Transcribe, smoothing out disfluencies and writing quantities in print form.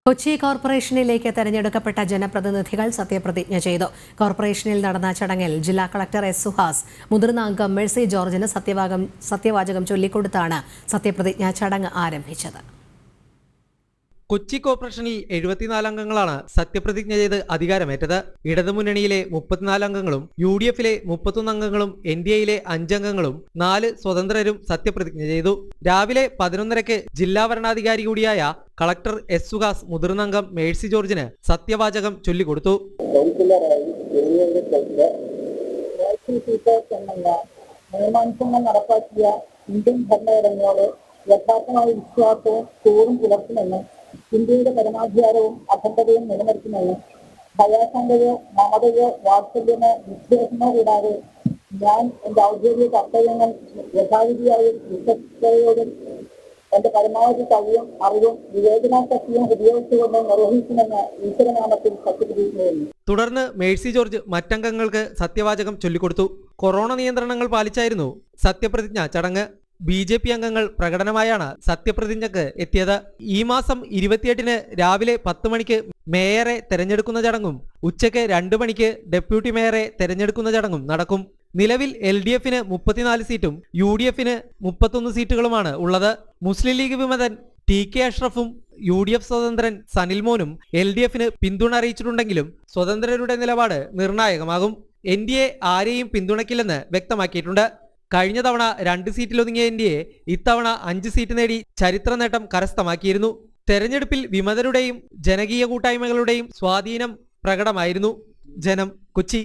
കൊച്ചി കോർപ്പറേഷനിലേക്ക് തെരഞ്ഞെടുക്കപ്പെട്ട ജനപ്രതിനിധികൾ സത്യപ്രതിജ്ഞ ചെയ്തു. കോർപ്പറേഷനിൽ നടന്ന ചടങ്ങിൽ ജില്ലാ കളക്ടർ എസ് സുഹാസ് മുതിർന്ന അംഗം മേഴ്സി ജോർജിന് സത്യവാചകം ചൊല്ലിക്കൊടുത്താണ് സത്യപ്രതിജ്ഞാ ചടങ്ങ് ആരംഭിച്ചത്. കൊച്ചി കോർപ്പറേഷനിൽ 74 അംഗങ്ങളാണ് സത്യപ്രതിജ്ഞ ചെയ്ത് അധികാരമേറ്റത്. ഇടതുമുന്നണിയിലെ 34 അംഗങ്ങളും UDFിലെ 31 അംഗങ്ങളും NDAയിലെ 5 അംഗങ്ങളും 4 സ്വതന്ത്രരും സത്യപ്രതിജ്ഞ ചെയ്തു. രാവിലെ 11:30 ജില്ലാ വരണാധികാരി കൂടിയായ കളക്ടർ എസ് സുഹാസ് മുതിർന്ന അംഗം മേഴ്സി ജോർജിന് സത്യവാചകം ചൊല്ലിക്കൊടുത്തു. നടപ്പാക്കിയ ഇന്ത്യൻ ഭരണഘടനയോട് യഥാർത്ഥമായ വിശ്വാസവും കൂറും പുലർത്തുമെന്നും ഇന്ത്യയുടെ പരമാധികാരവും അഖണ്ഡതയും നിലനിർത്തുമെന്നും ഭയാശങ്കയോ മമതയോ വാത്സല്യമോ വിദ്വേഷമോ കൂടാതെ ഞാൻ എന്റെ ഔദ്യോഗിക കർത്തവ്യങ്ങൾ യഥാവിധിയായും വിശ്വസ്തയോടും എന്റെ പരമാവധി കഴിവും അറിവും വിവേചനാശക്തിയും ഉപയോഗിച്ചുകൊണ്ട് നിർവഹിക്കുമെന്ന് ഈശ്വരനാമത്തിൽ സത്യപ്രതിജ്ഞ ചെയ്യുന്നു. തുടർന്ന് മേഴ്സി ജോർജ് മറ്റംഗങ്ങൾക്ക് സത്യവാചകം ചൊല്ലിക്കൊടുത്തു. കൊറോണ നിയന്ത്രണങ്ങൾ പാലിച്ചായിരുന്നു സത്യപ്രതിജ്ഞ ചടങ്ങ്. BJP അംഗങ്ങൾ പ്രകടനമായാണ് സത്യപ്രതിജ്ഞക്ക് എത്തിയത്. ഈ മാസം 28-ന് രാവിലെ 10 മണിക്ക് മേയറെ തെരഞ്ഞെടുക്കുന്ന ചടങ്ങും ഉച്ചയ്ക്ക് 2 മണിക്ക് ഡെപ്യൂട്ടി മേയറെ തെരഞ്ഞെടുക്കുന്ന ചടങ്ങും നടക്കും. നിലവിൽ LDFന് 34 സീറ്റും UDFന് 31 സീറ്റുകളുമാണ് ഉള്ളത്. മുസ്ലിം ലീഗ് വിമതൻ TK അഷ്റഫും UDF സ്വതന്ത്രൻ സനിൽമോനും LDFന് പിന്തുണ അറിയിച്ചിട്ടുണ്ടെങ്കിലും സ്വതന്ത്രരുടെ നിലപാട് നിർണായകമാകും. NDA ആരെയും പിന്തുണയ്ക്കില്ലെന്ന് വ്യക്തമാക്കിയിട്ടുണ്ട്. കഴിഞ്ഞ തവണ 2 സീറ്റിലൊതുങ്ങിയ NDA ഇത്തവണ 5 സീറ്റ് നേടി ചരിത്ര നേട്ടം കരസ്ഥമാക്കിയിരുന്നു. തെരഞ്ഞെടുപ്പിൽ വിമതരുടെയും ജനകീയ കൂട്ടായ്മകളുടെയും സ്വാധീനം പ്രകടമായിരുന്നു. ജനം, കൊച്ചി.